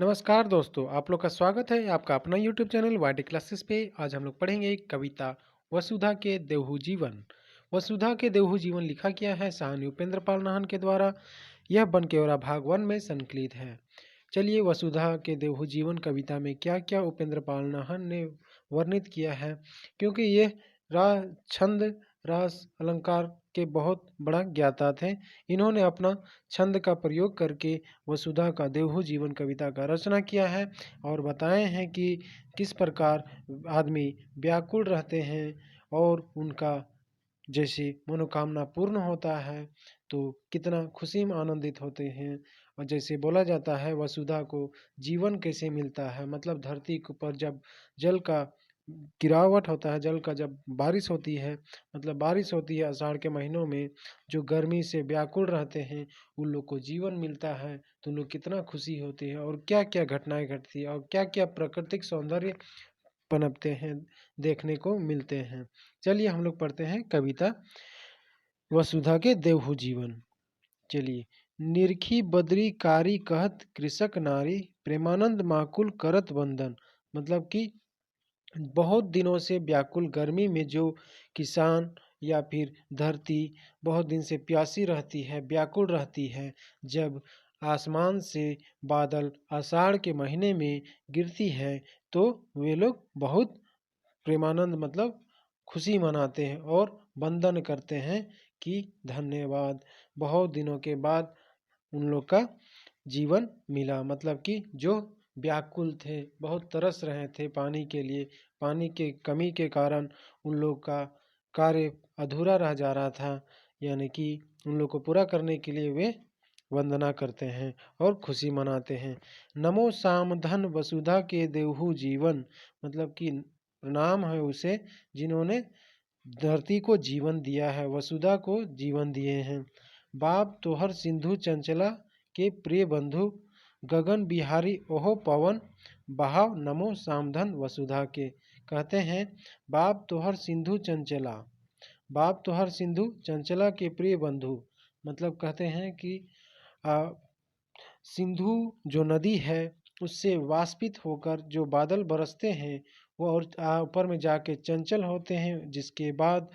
नमस्कार दोस्तों, आप लोग का स्वागत है आपका अपना यूट्यूब चैनल वाईटी क्लासेस पे। आज हम लोग पढ़ेंगे एक कविता वसुधा के देवहू जीवन। वसुधा के देवहू जीवन लिखा गया है साहनी उपेंद्र पाल नाहन के द्वारा। यह बनकेवरा भाग 1 में संकलित है। चलिए वसुधा के देवहू जीवन कविता में क्या क्या उपेंद्र पाल नाहन ने वर्णित किया है, क्योंकि ये राग छंद रास अलंकार के बहुत बड़ा ज्ञाता थे। इन्होंने अपना छंद का प्रयोग करके वसुधा का देवहू जीवन कविता का रचना किया है और बताए हैं कि किस प्रकार आदमी व्याकुल रहते हैं और उनका जैसे मनोकामना पूर्ण होता है तो कितना खुशी में आनंदित होते हैं। और जैसे बोला जाता है वसुधा को जीवन कैसे मिलता है, मतलब धरती के ऊपर जब जल का गिरावट होता है, जल का जब बारिश होती है, मतलब बारिश होती है आषाढ़ के महीनों में, जो गर्मी से व्याकुल रहते हैं उन लोग को जीवन मिलता है तो उन लोग कितना खुशी होते हैं और क्या क्या घटनाएं घटती है और क्या क्या प्राकृतिक सौंदर्य पनपते हैं, देखने को मिलते हैं। चलिए हम लोग पढ़ते हैं कविता वसुधा के देवहू जीवन। चलिए। निरखी बद्री कारी कहत कृषक नारी, प्रेमानंद माकुल करत वंदन। मतलब कि बहुत दिनों से व्याकुल गर्मी में जो किसान या फिर धरती बहुत दिन से प्यासी रहती है, व्याकुल रहती है, जब आसमान से बादल आषाढ़ के महीने में गिरती है तो वे लोग बहुत प्रेमानंद मतलब खुशी मनाते हैं और वंदन करते हैं कि धन्यवाद, बहुत दिनों के बाद उन लोग का जीवन मिला। मतलब कि जो व्याकुल थे, बहुत तरस रहे थे पानी के लिए, पानी के कमी के कारण उन लोग का कार्य अधूरा रह जा रहा था, यानी कि उन लोग को पूरा करने के लिए वे वंदना करते हैं और खुशी मनाते हैं। नमो सामधन वसुधा के देवहू जीवन, मतलब कि प्रणाम है उसे जिन्होंने धरती को जीवन दिया है, वसुधा को जीवन दिए हैं। बाप तोहर सिंधु चंचला के प्रिय बंधु, गगन बिहारी ओहो पवन बहाव नमो सामधन वसुधा के। कहते हैं बाप तोहर सिंधु चंचला, बाप तोहर सिंधु चंचला के प्रिय बंधु, मतलब कहते हैं कि सिंधु जो नदी है उससे वाष्पित होकर जो बादल बरसते हैं वो और ऊपर में जाके चंचल होते हैं, जिसके बाद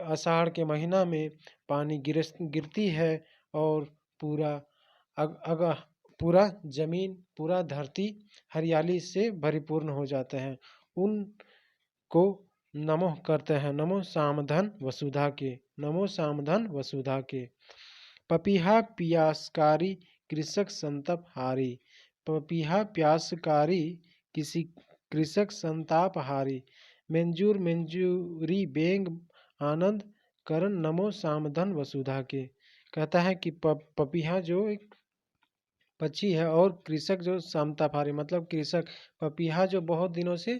आषाढ़ के महीना में पानी गिरती है और पूरा अग पूरा जमीन पूरा धरती हरियाली से परिपूर्ण हो जाते हैं। उनको नमो करते हैं, नमो सामधन वसुधा के, नमो सामधन वसुधा के। पपीहा पियासकारी कृषक संताप हारी, पपीहा प्यासकारी किसी कृषक संताप हारी, मंजूर मंजूरी बेंग आनंद करण नमो सामधन वसुधा के। कहता है कि पपीहा जो एक पक्षी है और कृषक जो समतापारी, मतलब कृषक पपीहा जो बहुत दिनों से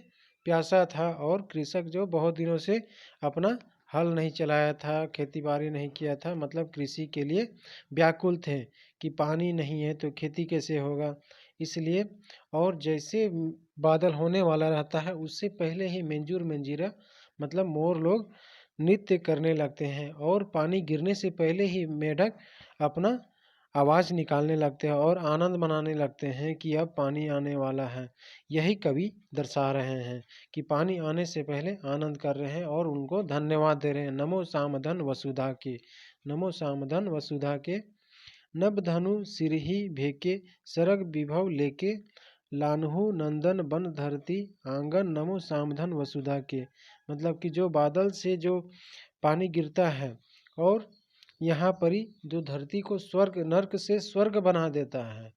प्यासा था और कृषक जो बहुत दिनों से अपना हल नहीं चलाया था, खेती बाड़ी नहीं किया था, मतलब कृषि के लिए व्याकुल थे कि पानी नहीं है तो खेती कैसे होगा। इसलिए और जैसे बादल होने वाला रहता है उससे पहले ही मंजूर मंजीरा मतलब मोर लोग नृत्य करने लगते हैं और पानी गिरने से पहले ही मेढक अपना आवाज़ निकालने लगते हैं और आनंद मनाने लगते हैं कि अब पानी आने वाला है। यही कवि दर्शा रहे हैं कि पानी आने से पहले आनंद कर रहे हैं और उनको धन्यवाद दे रहे हैं। नमो सामधन वसुधा के, नमो सामधन वसुधा के। नभ धनु सिरहि भेके सरग विभव लेके, लान्हु नंदन बन धरती आंगन नमो सामधन वसुधा के। मतलब कि जो बादल से जो पानी गिरता है और यहाँ पर ही जो धरती को स्वर्ग नर्क से स्वर्ग बना देता है।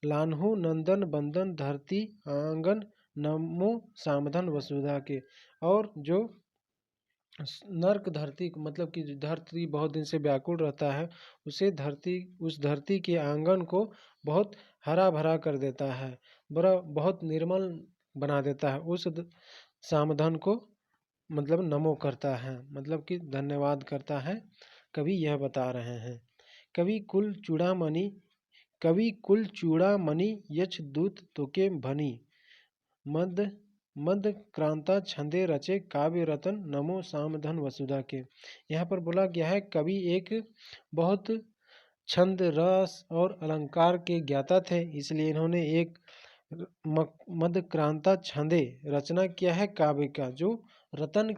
लान्हु नंदन बंदन धरती आंगन नमो सामधन वसुधा के। और जो नर्क धरती मतलब कि धरती बहुत दिन से व्याकुल रहता है, उसे धरती उस धरती के आंगन को बहुत हरा भरा कर देता है, बड़ा बहुत निर्मल बना देता है। उस सामधन को मतलब नमो करता है, मतलब कि धन्यवाद करता है, कवि यह बता रहे हैं। कवि कुल चूड़ामणि, कवि कुल चूड़ामणि यक्ष दूत तोके भनी, मद मद क्रांता छंदे रचे काव्य रतन नमो सामधन वसुधा के। यहाँ पर बोला गया है कवि एक बहुत छंद रस और अलंकार के ज्ञाता थे, इसलिए इन्होंने एक मदक्रांता छंदे रचना किया है काव्य का, जो रतन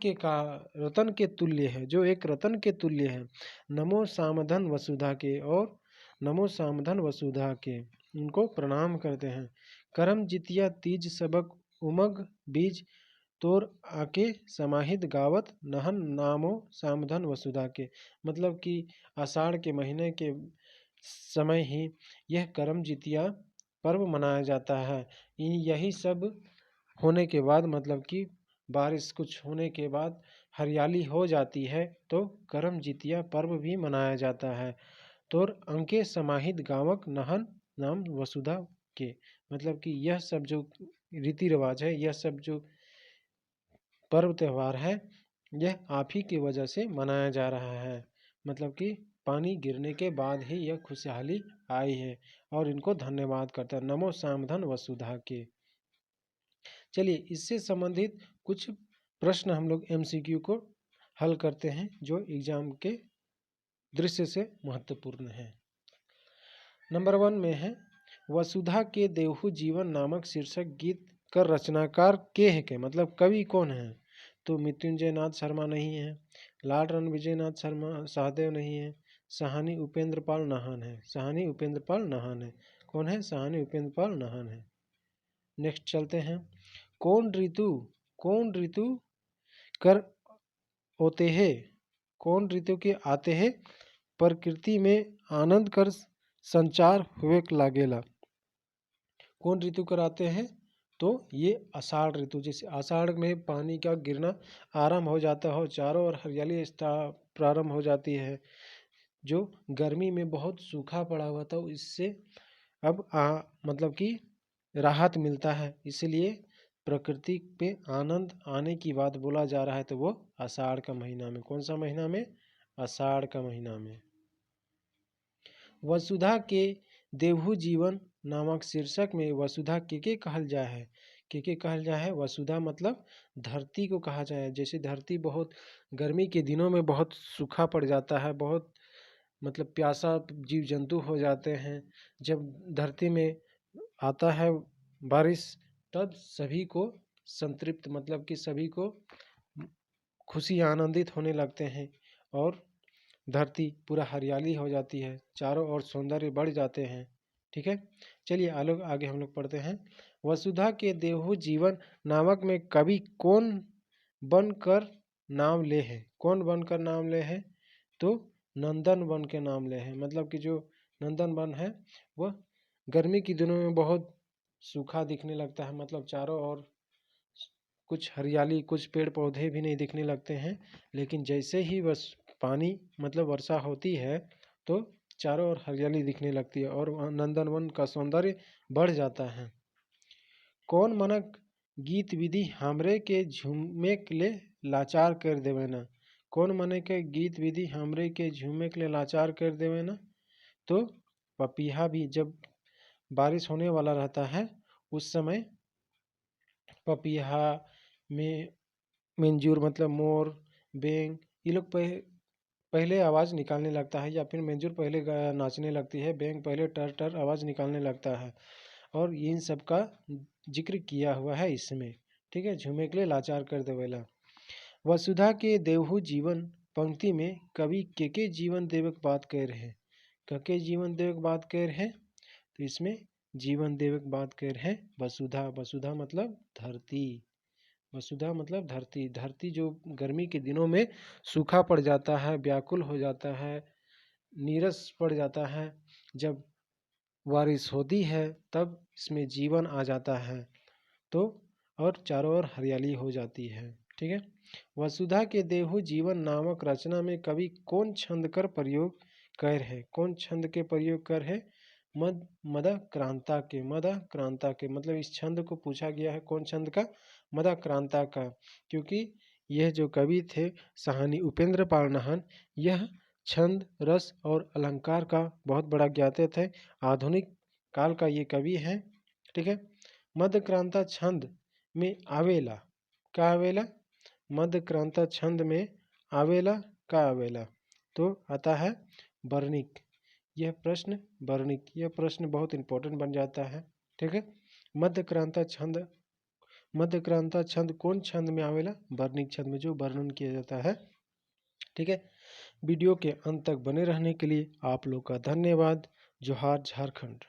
के तुल्य है, जो एक रतन के तुल्य है। नमो सामधन वसुधा के और नमो सामधन वसुधा के उनको प्रणाम करते हैं। करम जितिया तीज सबक उमग बीज तोर आके समाहित गावत नहन नामो सामधन वसुधा के, मतलब कि आषाढ़ के महीने के समय ही यह करम जितिया पर्व मनाया जाता है। यही सब होने के बाद, मतलब कि बारिश कुछ होने के बाद हरियाली हो जाती है, तो करम जितिया पर्व भी मनाया जाता है। तोर अंके समाहित गावक नहन नाम वसुधा के, मतलब कि यह सब जो रीति रिवाज है, यह सब जो पर्व त्यौहार है, यह आप ही की वजह से मनाया जा रहा है। मतलब कि पानी गिरने के बाद ही यह खुशहाली आई है, और इनको धन्यवाद करता है। नमो सामधन वसुधा के। चलिए इससे संबंधित कुछ प्रश्न हम लोग एमसीक्यू को हल करते हैं, जो एग्जाम के दृश्य से महत्वपूर्ण है। नंबर 1 में है, वसुधा के देहु जीवन नामक शीर्षक गीत कर रचनाकार के है के, मतलब कवि कौन है? तो मृत्युंजय नाथ शर्मा नहीं है, लाल रण विजय नाथ शर्मा सहदेव नहीं है, सहानी उपेंद्र पाल नाहन है। सहानी उपेंद्र पाल नाहन है। कौन है? सहानी उपेंद्र पाल नाहन है। नेक्स्ट चलते हैं। कौन ऋतु कर होते हैं, कौन ऋतु के आते हैं, प्रकृति में आनंद कर संचार हुए लागेला। कौन ऋतु कर आते हैं? तो ये आषाढ़ ऋतु, जैसे आषाढ़ में पानी का गिरना आरंभ हो जाता हो, चारों ओर हरियाली प्रारंभ हो जाती है। जो गर्मी में बहुत सूखा पड़ा हुआ था, इससे अब मतलब कि राहत मिलता है, इसलिए प्रकृति पे आनंद आने की बात बोला जा रहा है, तो वो आषाढ़ का महीना में। कौन सा महीना में? आषाढ़ का महीना में। वसुधा के देवहु जीवन नामक शीर्षक में वसुधा के कहल जा है। के कहल जा है? वसुधा मतलब धरती को कहा जाए। जैसे धरती बहुत गर्मी के दिनों में बहुत सूखा पड़ जाता है, बहुत मतलब प्यासा जीव जंतु हो जाते हैं। जब धरती में आता है बारिश, तब सभी को संतृप्त, मतलब कि सभी को खुशी आनंदित होने लगते हैं, और धरती पूरा हरियाली हो जाती है, चारों ओर सौंदर्य बढ़ जाते हैं। ठीक है, चलिए आगे हम लोग पढ़ते हैं। वसुधा के देहु जीवन नामक में कवि कौन बनकर नाम ले है? कौन बनकर नाम ले है? तो नंदन वन के नाम ले है। मतलब कि जो नंदन वन है, वह गर्मी के दिनों में बहुत सूखा दिखने लगता है, मतलब चारों ओर कुछ हरियाली, कुछ पेड़ पौधे भी नहीं दिखने लगते हैं। लेकिन जैसे ही बस पानी मतलब वर्षा होती है, तो चारों ओर हरियाली दिखने लगती है, और नंदनवन का सौंदर्य बढ़ जाता है। कौन मनक गीत विधि हमरे के झूमे के ले लाचार कर देवे ना। कौन मने के गीत विधि हमरे के झूमे के लिए लाचार कर देवे ना? तो पपीहा भी, जब बारिश होने वाला रहता है, उस समय पपीहा में मंजूर मतलब मोर, बेंग, ये लोग पहले आवाज़ निकालने लगता है, या फिर मंजूर पहले नाचने लगती है, बेंग पहले टर टर आवाज़ निकालने लगता है, और इन सब का जिक्र किया हुआ है इसमें। ठीक है, झूमे के लिए लाचार कर देवेला। वसुधा के देवहु जीवन पंक्ति में कवि के जीवन देवक बात कह रहे हैं। कके जीवन देवक बात कह रहे हैं? तो इसमें जीवन देवक बात कह रहे हैं वसुधा। वसुधा मतलब धरती। वसुधा मतलब धरती। धरती जो गर्मी के दिनों में सूखा पड़ जाता है, व्याकुल हो जाता है, नीरस पड़ जाता है, जब बारिश होती है तब इसमें जीवन आ जाता है, तो और चारों ओर हरियाली हो जाती है। ठीक है, वसुधा के देहु जीवन नामक रचना में कवि कौन छंद कर प्रयोग कर है? कौन छंद के प्रयोग कर है? मदक्रांता के। मदक्रांता के मतलब इस छंद को पूछा गया है कौन छंद का? मदक्रांता का, क्योंकि यह जो कवि थे सहानी उपेंद्र पाल नाहन, यह छंद रस और अलंकार का बहुत बड़ा ज्ञाता थे। आधुनिक काल का ये कवि है। ठीक है, मदक्रांता छंद में आवेला का आवेला? मदक्रांता छंद में आवेला का आवेला? तो आता है वर्णिक। यह प्रश्न वर्णित, यह प्रश्न बहुत इंपॉर्टेंट बन जाता है। ठीक है। मध्यक्रांता छंद, मध्यक्रांता छंद कौन छंद में आवेला? वर्णित छंद में, जो वर्णन किया जाता है। ठीक है। वीडियो के अंत तक बने रहने के लिए आप लोग का धन्यवाद। जोहार झारखंड।